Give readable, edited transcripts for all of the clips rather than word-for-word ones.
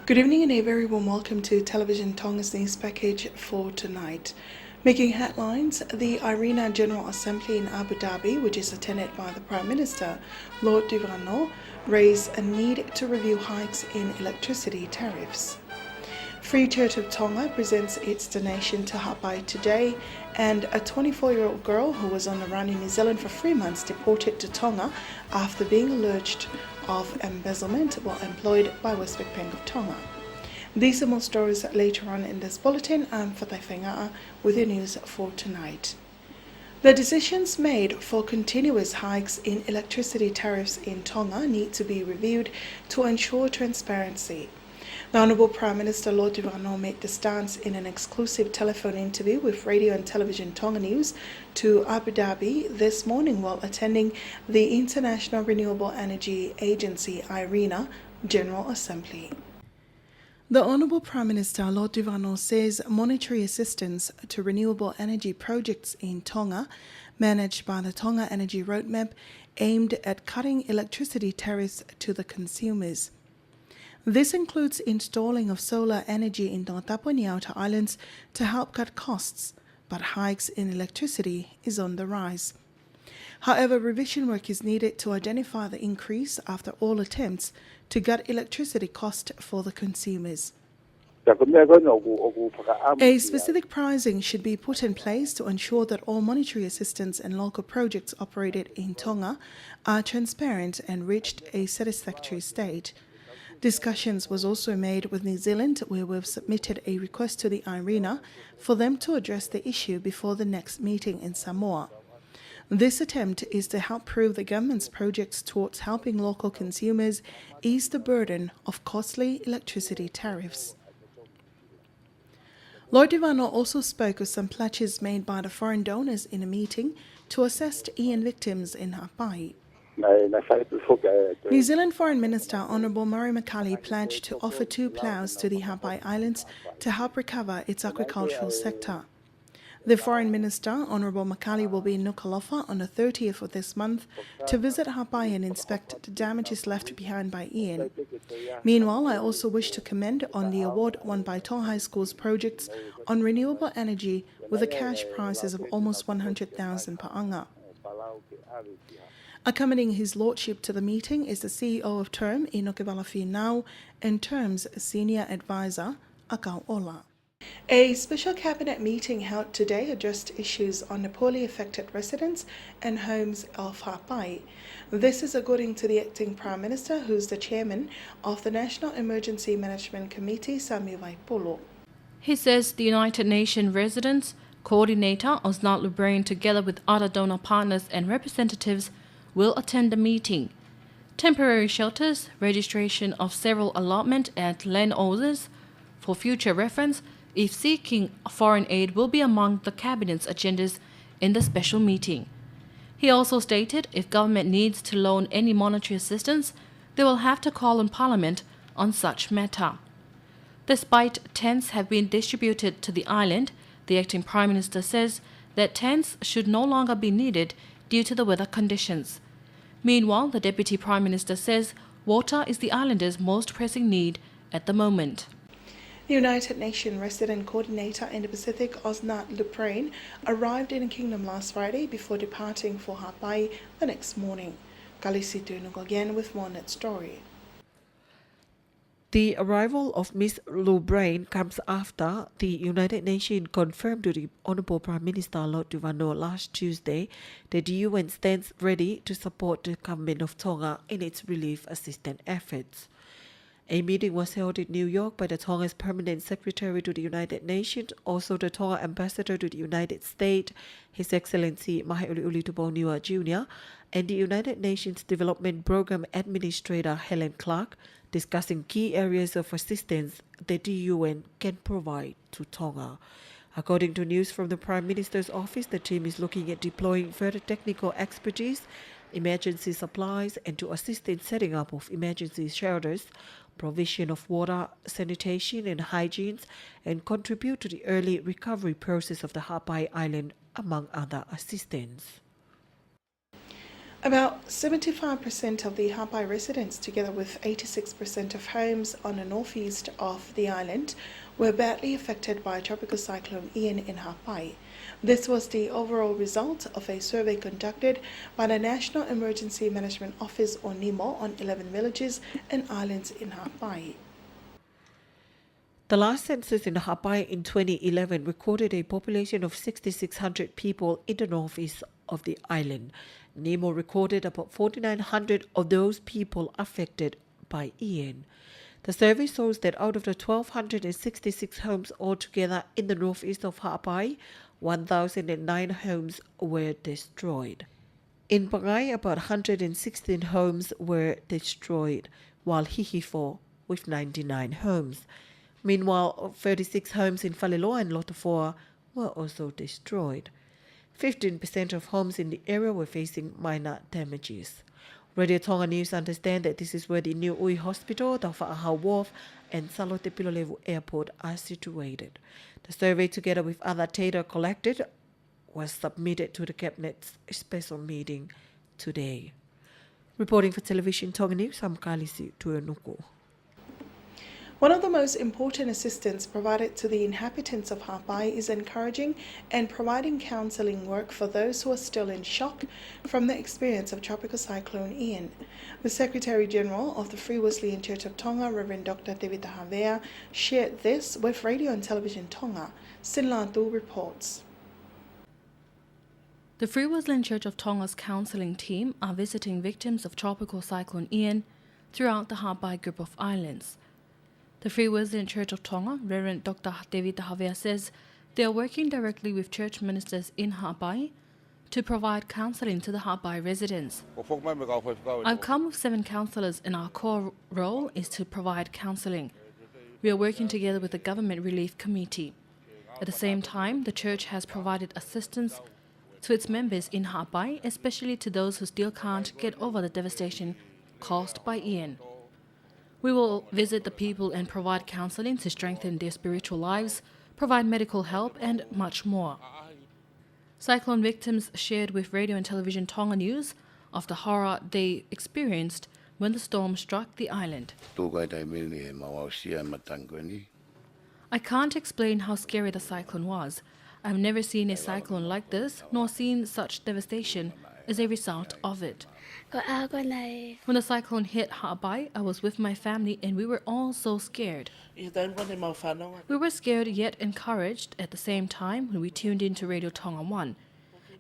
Good evening and a very warm welcome to Television Tonga's news package for tonight. Making headlines, the IRENA General Assembly in Abu Dhabi, which is attended by the Prime Minister, Lord Duvano, raised a need to review hikes in electricity tariffs. Free Church of Tonga presents its donation to Hapai today, and a 24-year-old girl who was on the run in New Zealand for 3 months deported to Tonga after being alleged of embezzlement while employed by Westpac Bank of Tonga. These are more stories later on in this bulletin. I'm Fatai Whaingaa with your news for tonight. The decisions made for continuous hikes in electricity tariffs in Tonga need to be reviewed to ensure transparency. The Honourable Prime Minister Lord Duvano made the stance in an exclusive telephone interview with Radio and Television Tonga News to Abu Dhabi this morning while attending the International Renewable Energy Agency IRENA General Assembly. The Honourable Prime Minister Lord Duvano says monetary assistance to renewable energy projects in Tonga, managed by the Tonga Energy Roadmap, aimed at cutting electricity tariffs to the consumers. This includes installing of solar energy in Tongatapu and the Outer Islands to help cut costs, but hikes in electricity is on the rise. However, revision work is needed to identify the increase after all attempts to gut electricity cost for the consumers. A specific pricing should be put in place to ensure that all monetary assistance and local projects operated in Tonga are transparent and reached a satisfactory state. Discussions was also made with New Zealand, where we've submitted a request to the IRENA for them to address the issue before the next meeting in Samoa. This attempt is to help prove the government's projects towards helping local consumers ease the burden of costly electricity tariffs. Lord Duvano also spoke of some pledges made by the foreign donors in a meeting to assist Ian victims in Hapai. New Zealand Foreign Minister Honourable Murray McCully pledged to offer 2 ploughs to the Hapai Islands to help recover its agricultural sector. The Foreign Minister, Honourable McCully, will be in Nuku'alofa on the 30th of this month to visit Hapai and inspect the damages left behind by Ian. Meanwhile, I also wish to commend on the award won by Tonga High School's projects on renewable energy with the cash prizes of almost 100,000 per anga. Accompanying His Lordship to the meeting is the CEO of TERM, Inoke Now, and TERM's Senior Advisor, Akau Ola. A special cabinet meeting held today addressed issues on the poorly affected residents and homes of Hapai. This is according to the acting Prime Minister, who's the chairman of the National Emergency Management Committee, Sami Vaipolo. He says the United Nations Residents Coordinator, Osnald Lubrain, together with other donor partners and representatives, will attend the meeting. Temporary shelters, registration of several allotment and landowners for future reference if seeking foreign aid will be among the Cabinet's agendas in the special meeting. He also stated if government needs to loan any monetary assistance, they will have to call on Parliament on such matter. Despite tents have been distributed to the island, the acting Prime Minister says that tents should no longer be needed due to the weather conditions. Meanwhile, the Deputy Prime Minister says water is the islanders' most pressing need at the moment. The United Nations Resident Coordinator in the Pacific, Osnald Lubrain, arrived in the Kingdom last Friday before departing for Hapai the next morning. Kalisi Tunugo again with more on that story. The arrival of Ms. Lubrain comes after the United Nations confirmed to the Honourable Prime Minister Lord Duvano last Tuesday that the UN stands ready to support the government of Tonga in its relief assistance efforts. A meeting was held in New York by the Tonga's Permanent Secretary to the United Nations, also the Tonga Ambassador to the United States, His Excellency Mahauleuli Tuponiua Jr., and the United Nations Development Programme Administrator Helen Clark, discussing key areas of assistance that the UN can provide to Tonga. According to news from the Prime Minister's office, the team is looking at deploying further technical expertise, emergency supplies, and to assist in setting up of emergency shelters, provision of water, sanitation and hygiene, and contribute to the early recovery process of the Hapai Island, among other assistance. About 75% of the Hapai residents, together with 86% of homes on the northeast of the island, were badly affected by Tropical Cyclone Ian in Hapai. This was the overall result of a survey conducted by the National Emergency Management Office, or NEMO, on 11 villages and islands in Hapai. The last census in Hapai in 2011 recorded a population of 6,600 people in the northeast of the island. NEMO recorded about 4,900 of those people affected by Ian. The survey shows that out of the 1,266 homes altogether in the northeast of Hapai, 1,009 homes were destroyed. In Pangai, about 116 homes were destroyed, while Hihifo with 99 homes. Meanwhile, 36 homes in Faliloa and Lotofoa were also destroyed. 15% of homes in the area were facing minor damages. Radio Tonga News understand that this is where the New Ui Hospital, the Whaaha Wharf and Salote Pilolevu Airport are situated. The survey, together with other data collected, was submitted to the Cabinet's special meeting today. Reporting for Television Tonga News, I'm Kalisi Tuanuku. One of the most important assistance provided to the inhabitants of Hapai is encouraging and providing counselling work for those who are still in shock from the experience of Tropical Cyclone Ian. The Secretary General of the Free Wesleyan Church of Tonga, Reverend Dr. David Havea, shared this with Radio and Television Tonga. Sinlantu reports. The Free Wesleyan Church of Tonga's counselling team are visiting victims of Tropical Cyclone Ian throughout the Hapai group of islands. The Free Wesleyan Church of Tonga, Reverend Dr. David Havea, says they are working directly with church ministers in Hapai to provide counselling to the Hapai residents. I've come with 7 counsellors and our core role is to provide counselling. We are working together with the Government Relief Committee. At the same time, the church has provided assistance to its members in Hapai, especially to those who still can't get over the devastation caused by Ian. We will visit the people and provide counselling to strengthen their spiritual lives, provide medical help and much more. Cyclone victims shared with Radio and Television Tonga News of the horror they experienced when the storm struck the island. I can't explain how scary the cyclone was. I've never seen a cyclone like this, nor seen such devastation as a result of it. When the cyclone hit Hapai, I was with my family and we were all so scared. We were scared yet encouraged at the same time when we tuned into Radio Tonga 1.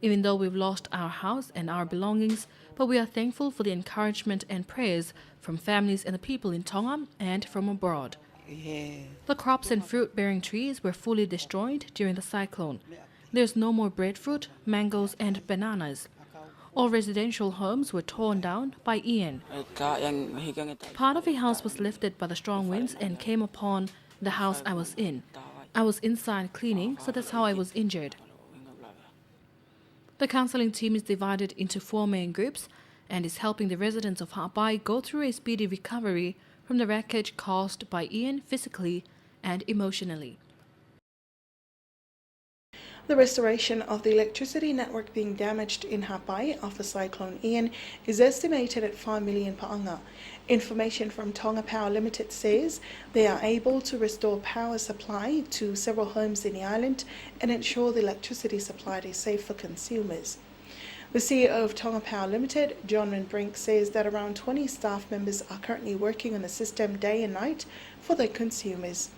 Even though we've lost our house and our belongings, but we are thankful for the encouragement and prayers from families and the people in Tonga and from abroad. The crops and fruit-bearing trees were fully destroyed during the cyclone. There's no more breadfruit, mangoes and bananas. All residential homes were torn down by Ian. Part of a house was lifted by the strong winds and came upon the house I was in. I was inside cleaning, so that's how I was injured. The counselling team is divided into 4 main groups and is helping the residents of Hapai go through a speedy recovery from the wreckage caused by Ian physically and emotionally. The restoration of the electricity network being damaged in Hapai after Cyclone Ian is estimated at 5 million pa'anga. Information from Tonga Power Limited says they are able to restore power supply to several homes in the island and ensure the electricity supply is safe for consumers. The CEO of Tonga Power Limited, John Brink, says that around 20 staff members are currently working on the system day and night for the consumers.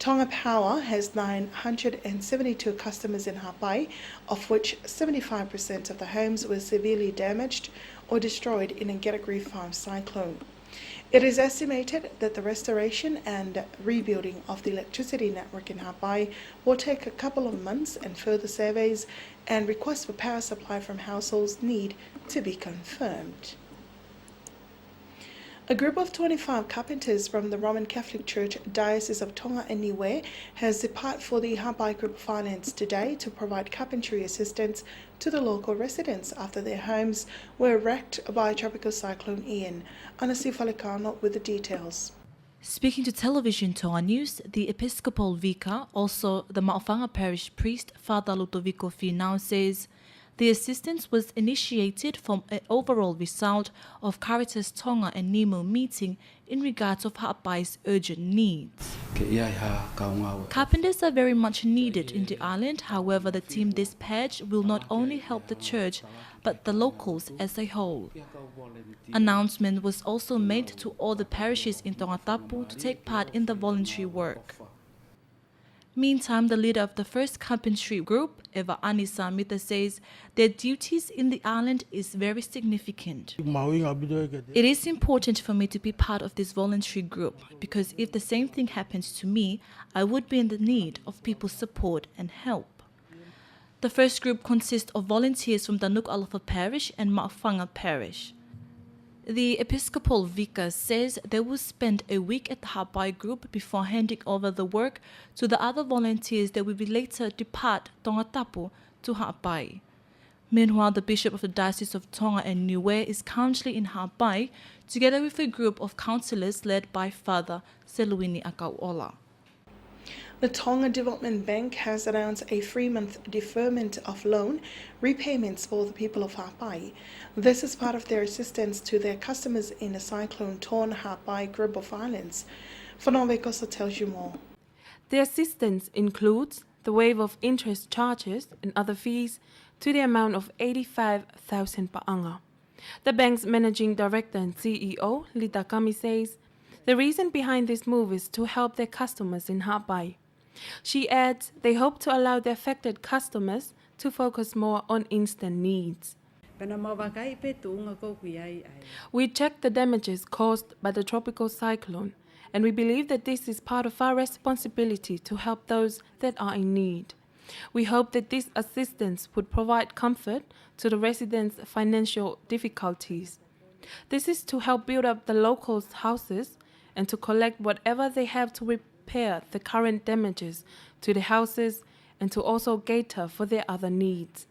Tonga Power has 972 customers in Hapai, of which 75% of the homes were severely damaged or destroyed in a Category 5 cyclone. It is estimated that the restoration and rebuilding of the electricity network in Hapai will take a couple of months, and further surveys and requests for power supply from households need to be confirmed. A group of 25 carpenters from the Roman Catholic Church Diocese of Tonga and Niue has departed for the Hapai Group of Islands today to provide carpentry assistance to the local residents after their homes were wrecked by Tropical Cyclone Ian. Anasi Falikano with the details. Speaking to Television Tonga News, the Episcopal Vicar, also the Maofanga Parish priest, Father Ludovico Finau, says The assistance was initiated from an overall result of Caritas Tonga and Nemo meeting in regards of Ha'apai's urgent needs. Carpenters are very much needed in the island. However, the team dispatched will not only help the church, but the locals as a whole. Announcement was also made to all the parishes in Tongatapu to take part in the voluntary work. Meantime, the leader of the first carpentry group, Eva Anisa Mita, says their duties in the island is very significant. It is important for me to be part of this voluntary group because if the same thing happens to me, I would be in the need of people's support and help. The first group consists of volunteers from the Nuku'alofa Parish and Ma'afanga Parish. The Episcopal Vicar says they will spend a week at the Ha'apai group before handing over the work to the other volunteers that will be later depart Tongatapu to Ha'apai. Meanwhile, the Bishop of the Diocese of Tonga and Niue is currently in Ha'apai together with a group of councillors led by Father Seluini Akauola. The Tonga Development Bank has announced a 3-month deferment of loan repayments for the people of Ha'apai. This is part of their assistance to their customers in the cyclone-torn Ha'apai group of islands. Whanau Kosa tells you more. The assistance includes the waiver of interest charges and other fees to the amount of 85,000 pa'anga. The bank's managing director and CEO, Lita Kami, says the reason behind this move is to help their customers in Ha'apai. She adds they hope to allow the affected customers to focus more on instant needs. We checked the damages caused by the tropical cyclone, and we believe that this is part of our responsibility to help those that are in need. We hope that this assistance would provide comfort to the residents' financial difficulties. This is to help build up the locals' houses and to collect whatever they have to repair the current damages to the houses and to also cater for their other needs.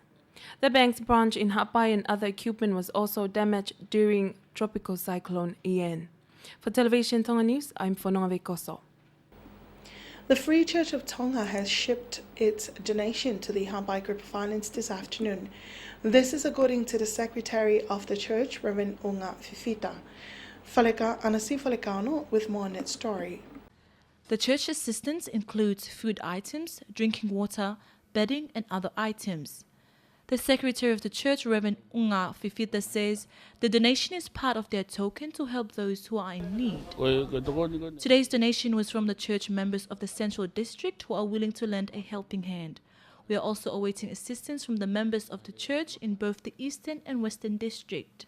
The bank's branch in Ha'apai and other equipment was also damaged during tropical cyclone Ian. For Television Tonga News, I'm Whanau Koso. The Free Church of Tonga has shipped its donation to the Ha'apai Group of Islands this afternoon. This is according to the Secretary of the Church, Reverend Unga Fifita. Anasi Falekano with more on its story. The church assistance includes food items, drinking water, bedding, and other items. The Secretary of the Church, Reverend Unga Fifita, says the donation is part of their token to help those who are in need. Today's donation was from the church members of the Central District who are willing to lend a helping hand. We are also awaiting assistance from the members of the church in both the Eastern and Western District.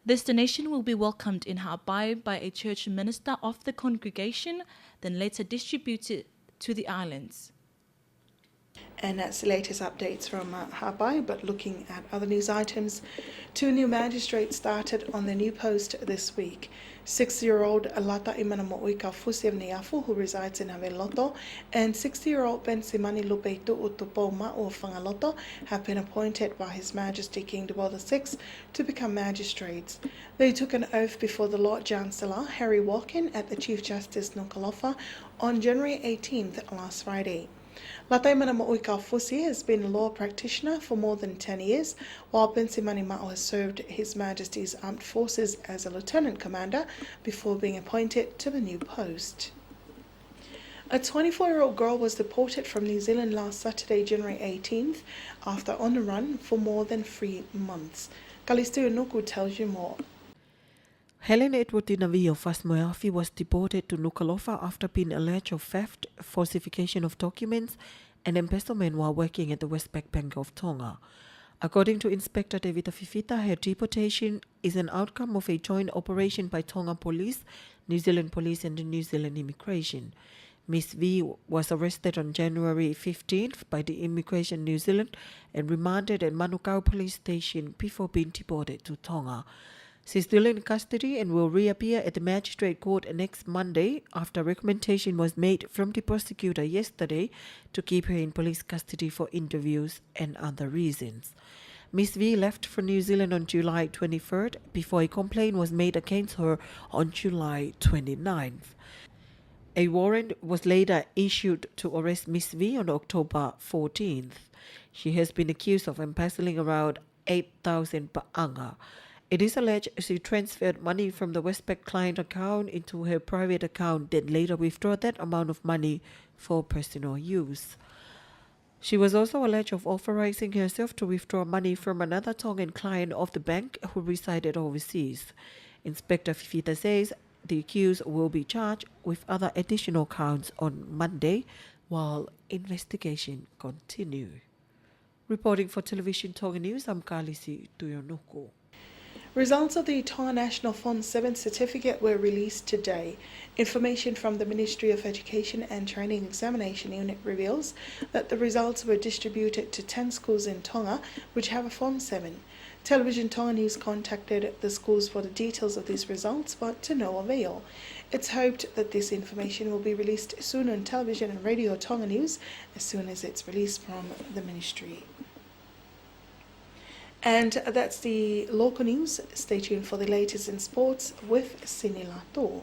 This donation will be welcomed in Ha'apai by a church minister of the congregation, then later distributed to the islands. And that's the latest updates from Ha'apai, but looking at other news items, 2 new magistrates started on the new post this week. 60-year-old Lata Imanamo'ika Fusiavniafu, who resides in Haveloto, and 60-year-old Bensimani Lupeitu Utupo Ma'o Whangaloto have been appointed by His Majesty King Dewald VI to become magistrates. They took an oath before the Lord Chancellor, Harry Walken, at the Chief Justice Nuku'alofa on January 18th, last Friday. Latai Manamo'ika Fusi has been a law practitioner for more than 10 years, while Bensimani Ma'o has served His Majesty's Armed Forces as a lieutenant commander before being appointed to the new post. A 24-year-old girl was deported from New Zealand last Saturday, January 18th, after on the run for more than 3 months. Kalistu Nuku tells you more. Helen Edward Dinavio Fasmoyafi was deported to Nuku'alofa after being alleged of theft, falsification of documents, and embezzlement while working at the Westpac Bank of Tonga. According to Inspector Devita Fifita, her deportation is an outcome of a joint operation by Tonga Police, New Zealand Police, and the New Zealand Immigration. Miss V was arrested on January 15th by the Immigration New Zealand and remanded at Manukau Police Station before being deported to Tonga. She is still in custody and will reappear at the Magistrate Court next Monday after recommendation was made from the prosecutor yesterday to keep her in police custody for interviews and other reasons. Miss V left for New Zealand on July 23rd before a complaint was made against her on July 29th. A warrant was later issued to arrest Miss V on October 14th. She has been accused of embezzling around 8,000 per anga. It is alleged she transferred money from the Westpac client account into her private account, then later withdrew that amount of money for personal use. She was also alleged of authorizing herself to withdraw money from another Tongan client of the bank who resided overseas. Inspector Fifita says the accused will be charged with other additional counts on Monday while investigation continues. Reporting for Television Tonga News, I'm Kalisi Tuyonoko. Results of the Tonga National Form 7 certificate were released today. Information from the Ministry of Education and Training Examination Unit reveals that the results were distributed to 10 schools in Tonga which have a Form 7. Television Tonga News contacted the schools for the details of these results, but to no avail. It's hoped that this information will be released soon on television and radio Tonga News as soon as it's released from the ministry. And that's the local news. Stay tuned for the latest in sports with Sinila To.